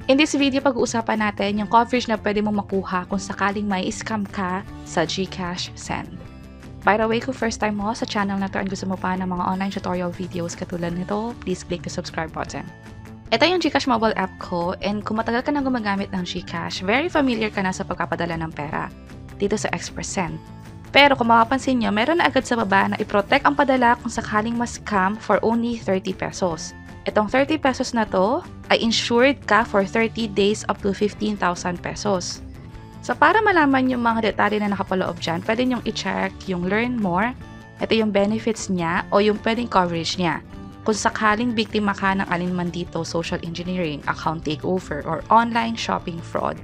In this video, pag-uusapan natin yung coverage na pwede mong makuha kung sakaling may scam ka sa GCash Send. By the way, kung first time mo sa channel na to and gusto mo pa ng mga online tutorial videos katulad nito, please click the subscribe button. Ito yung GCash mobile app ko, and kung matagal ka nang gumagamit ng GCash, very familiar ka na sa pagpapadala ng pera dito sa Express Send. Pero kung mapapansin nyo, meron na agad sa baba na i-protect ang padala kung sakaling ma-scam for only 30 pesos. Itong 30 pesos na to ay insured ka for 30 days up to 15,000 pesos. So para malaman yung mga detalye na nakapaloob dyan, pwede nyong i-check yung learn more. Ito yung benefits niya o yung pwedeng coverage niya. Kung sakaling biktima ka ng alinman dito, social engineering, account takeover, or online shopping fraud,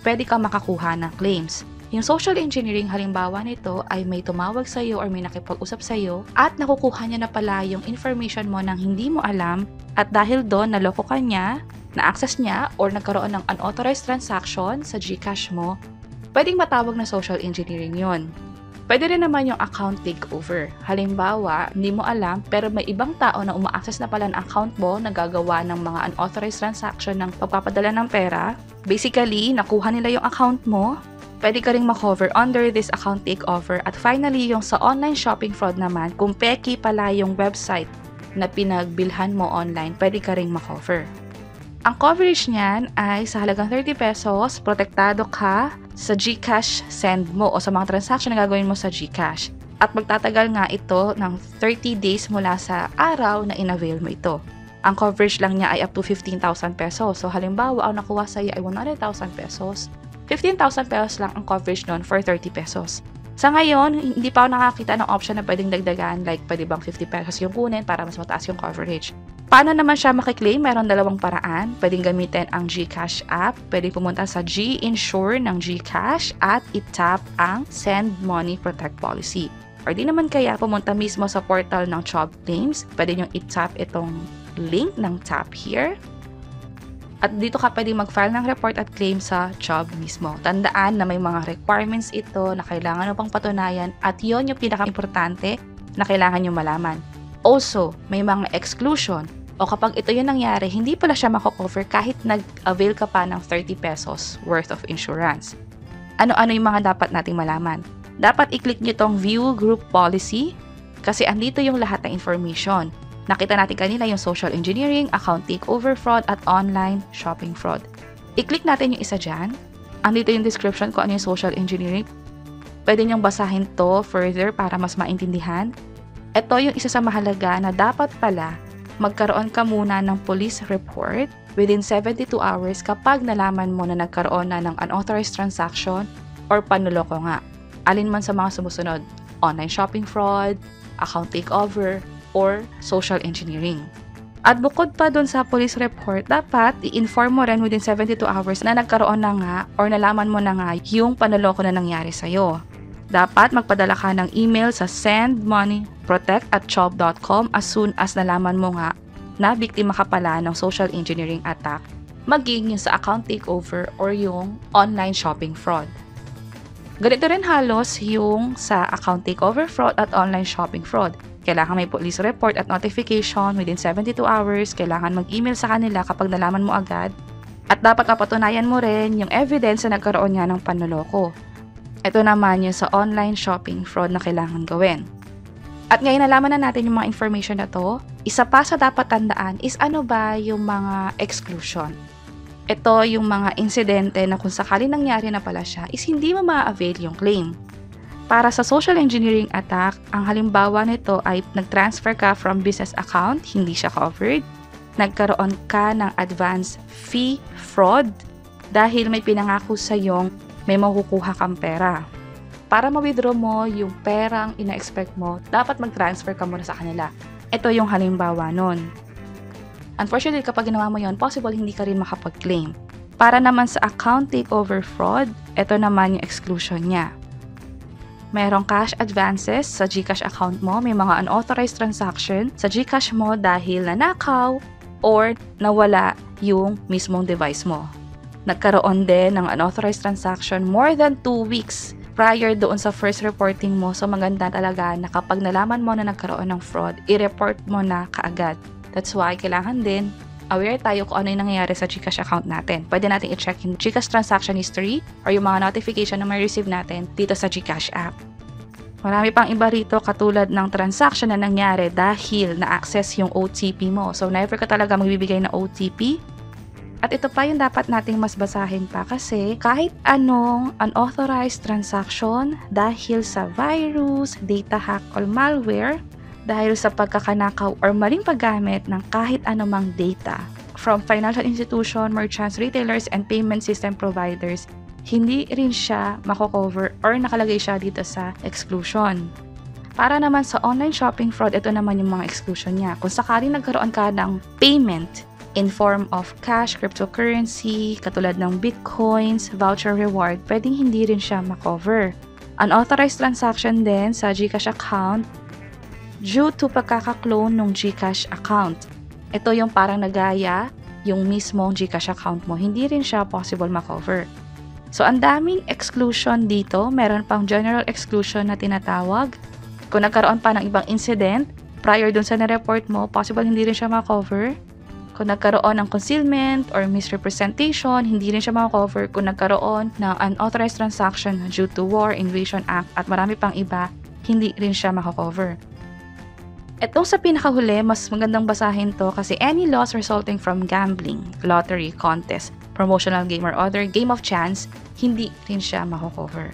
pwede ka makakuha ng claims. Yung social engineering, halimbawa nito ay may tumawag sa iyo or may nakipag-usap sa iyo at nakukuha niya na pala yung information mo nang hindi mo alam, at dahil doon naloko ka niya, na-access niya or nagkaroon ng unauthorized transaction sa GCash mo, pwedeng matawag na social engineering yon. Pwede rin naman yung account takeover. Halimbawa, hindi mo alam pero may ibang tao na uma-access na pala ng account mo na gagawa ng mga unauthorized transaction ng pagpapadala ng pera. Basically, nakuha nila yung account mo. Pwede ka rin makover under this account takeover. At finally, yung sa online shopping fraud naman, kung peki pala yung website na pinagbilhan mo online, pwede ka rin makover. Ang coverage niyan ay sa halagang 30 pesos, protektado ka sa GCash send mo o sa mga transaction na gagawin mo sa GCash. At magtatagal nga ito ng 30 days mula sa araw na inavail mo ito. Ang coverage lang niya ay up to 15,000 pesos. So halimbawa, ang nakuha sa iyo ay 100,000 pesos. 15,000 pesos lang ang coverage nun for 30 pesos. Sa ngayon, hindi pa ako nakakita ng option na pwedeng dagdagan, like pwede bang 50 pesos yung kunin para mas mataas yung coverage. Paano naman siya makiklaim? Meron dalawang paraan. Pwedeng gamitin ang GCash app, pwedeng pumunta sa G-Insure ng GCash at i-tap ang Send Money Protect Policy. Or di naman kaya pumunta mismo sa portal ng Chubb Claims, pwede nyo i-tap itong link ng tap here. At dito ka pwede mag-file ng report at claim sa Chubb mismo. Tandaan na may mga requirements ito na kailangan mo pang patunayan at yon yung pinaka-importante na kailangan nyo malaman. Also, may mga exclusion o kapag ito yung nangyari, hindi pala siya mako-cover kahit nag-avail ka pa ng 30 pesos worth of insurance. Ano-ano yung mga dapat nating malaman? Dapat i-click nyo tong View Group Policy kasi andito yung lahat ng information. Nakita natin kanina yung social engineering, account takeover fraud, at online shopping fraud. I-click natin yung isa dyan. Andito yung description kung ano yung social engineering. Pwede nyong basahin to further para mas maintindihan. Ito yung isa sa mahalaga na dapat pala magkaroon ka muna ng police report within 72 hours kapag nalaman mo na nagkaroon na ng unauthorized transaction or panloloko nga. Alin man sa mga sumusunod, online shopping fraud, account takeover, or social engineering. At bukod pa dun sa police report, dapat i-inform mo rin within 72 hours na nagkaroon na nga or nalaman mo na nga yung panloloko na nangyari sa'yo. Dapat magpadala ka ng email sa sendmoneyprotect@chubb.com as soon as nalaman mo nga na biktima ka pala ng social engineering attack, maging yung sa account takeover or yung online shopping fraud. Ganito rin halos yung sa account takeover fraud at online shopping fraud. Kailangan may police report at notification within 72 hours. Kailangan mag-email sa kanila kapag nalaman mo agad. At dapat mapatunayan mo rin yung evidence na nagkaroon niya ng panloloko. Ito naman yung sa online shopping fraud na kailangan gawin. At ngayon nalaman na natin yung mga information na to, isa pa sa dapat tandaan is ano ba yung mga exclusion. Ito yung mga insidente na kung sakali nangyari na pala siya is hindi mo ma-avail yung claim. Para sa social engineering attack, ang halimbawa nito ay nag-transfer ka from business account, hindi siya covered. Nagkaroon ka ng advance fee fraud dahil may pinangako sa yung may makukuha kang pera. Para ma-withdraw mo yung perang ina-expect mo, dapat mag-transfer ka muna sa kanila. Ito yung halimbawa nun. Unfortunately, kapag ginawa mo yun, possible hindi ka rin makapag-claim. Para naman sa account takeover fraud, ito naman yung exclusion niya. Merong cash advances sa GCash account mo, may mga unauthorized transaction sa GCash mo dahil nanakaw or nawala yung mismong device mo. Nagkaroon din ng unauthorized transaction more than 2 weeks prior doon sa first reporting mo. So maganda talaga na kapag nalaman mo na nagkaroon ng fraud, i-report mo na kaagad. That's why kailangan din aware tayo kung ano yung nangyayari sa GCash account natin. Pwede natin i-check yung GCash transaction history or yung mga notification na may receive natin dito sa GCash app. Marami pang iba rito katulad ng transaction na nangyari dahil na-access yung OTP mo. So, never ka talaga magbibigay ng OTP. At ito pa yung dapat nating mas basahin pa kasi kahit anong unauthorized transaction dahil sa virus, data hack, or malware, dahil sa pagkakanakaw or maling paggamit ng kahit anumang data from financial institution, merchants, retailers, and payment system providers, hindi rin siya mako-cover or nakalagay siya dito sa exclusion. Para naman sa online shopping fraud, ito naman yung mga exclusion niya. Kung sakaling nagkaroon ka ng payment in form of cash, cryptocurrency, katulad ng bitcoins, voucher reward, pwedeng hindi rin siya makover. Unauthorized transaction din sa GCash account due to pagkaka-clone ng GCash account. Ito yung parang nagaya yung mismong GCash account mo. Hindi rin siya possible makover. So, ang daming exclusion dito. Meron pang general exclusion na tinatawag. Kung nagkaroon pa ng ibang incident, prior dun sa na-report mo, possible hindi rin siya makover. Kung nagkaroon ng concealment or misrepresentation, hindi rin siya makover. Kung nagkaroon ng unauthorized transaction due to war, invasion act, at marami pang iba, hindi rin siya makover. Etong sa pinakahuli, mas magandang basahin to kasi any loss resulting from gambling, lottery, contest, promotional game, or other game of chance, hindi rin siya mako-cover.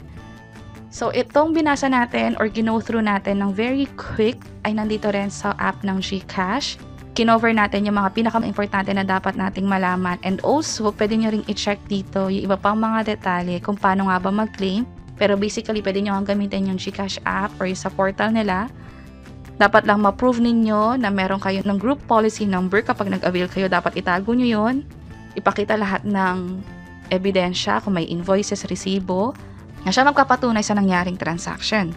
So, itong binasa natin or gino through natin ng very quick ay nandito rin sa app ng GCash. Kinover natin yung mga pinaka-importante na dapat nating malaman. And also, pwede nyo ring i-check dito yung iba pang mga detalye kung paano nga ba mag-claim. Pero basically, pwede nyo gamitin yung GCash app or yung sa portal nila. Dapat lang ma-prove ninyo na meron kayo ng group policy number. Kapag nag-avail kayo, dapat itago nyo yun. Ipakita lahat ng ebidensya kung may invoices, resibo, na siya magpapatunay sa nangyaring transaction.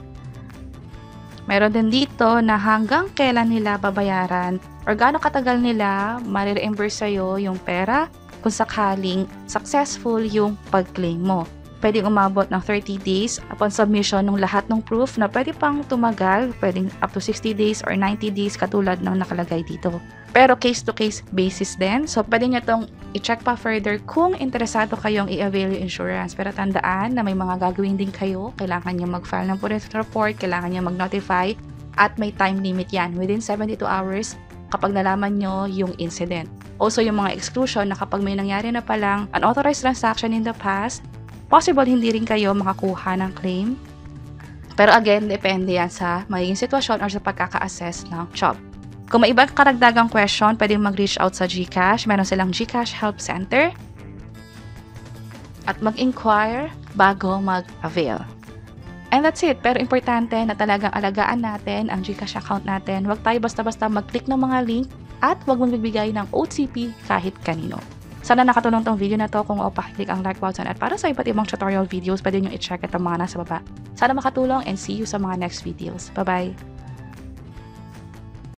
Meron din dito na hanggang kailan nila babayaran or gaano katagal nila ma-reimburse sa'yo yung pera kung sakaling successful yung pag-claim mo. Pwedeng umabot ng 30 days upon submission ng lahat ng proof na pwede pang tumagal, pwedeng up to 60 days or 90 days katulad ng nakalagay dito. Pero case-to-case basis din. So, pwede nyo itong i-check pa further kung interesado kayong i-avail yung insurance. Pero tandaan na may mga gagawin din kayo. Kailangan nyo mag-file ng police report, kailangan nyo mag-notify, at may time limit yan. Within 72 hours kapag nalaman nyo yung incident. Also, yung mga exclusion na kapag may nangyari na palang unauthorized transaction in the past, possible hindi rin kayo makakuha ng claim. Pero again, depende yan sa magiging sitwasyon or sa pagkaka-assess ng job. Kung may ibang karagdagang question, pwedeng mag-reach out sa GCash. Meron silang GCash Help Center. At mag-inquire bago mag-avail. And that's it. Pero importante na talagang alagaan natin ang GCash account natin. Huwag tayo basta-basta mag-click ng mga link at huwag magbibigay ng OTP kahit kanino. Sana nakatulong tong video na to. Kung pakiclick ang like button at para sa iba't ibang tutorial videos, pwede nyo i-check itong mga nasa baba. Sana makatulong and see you sa mga next videos. Bye-bye!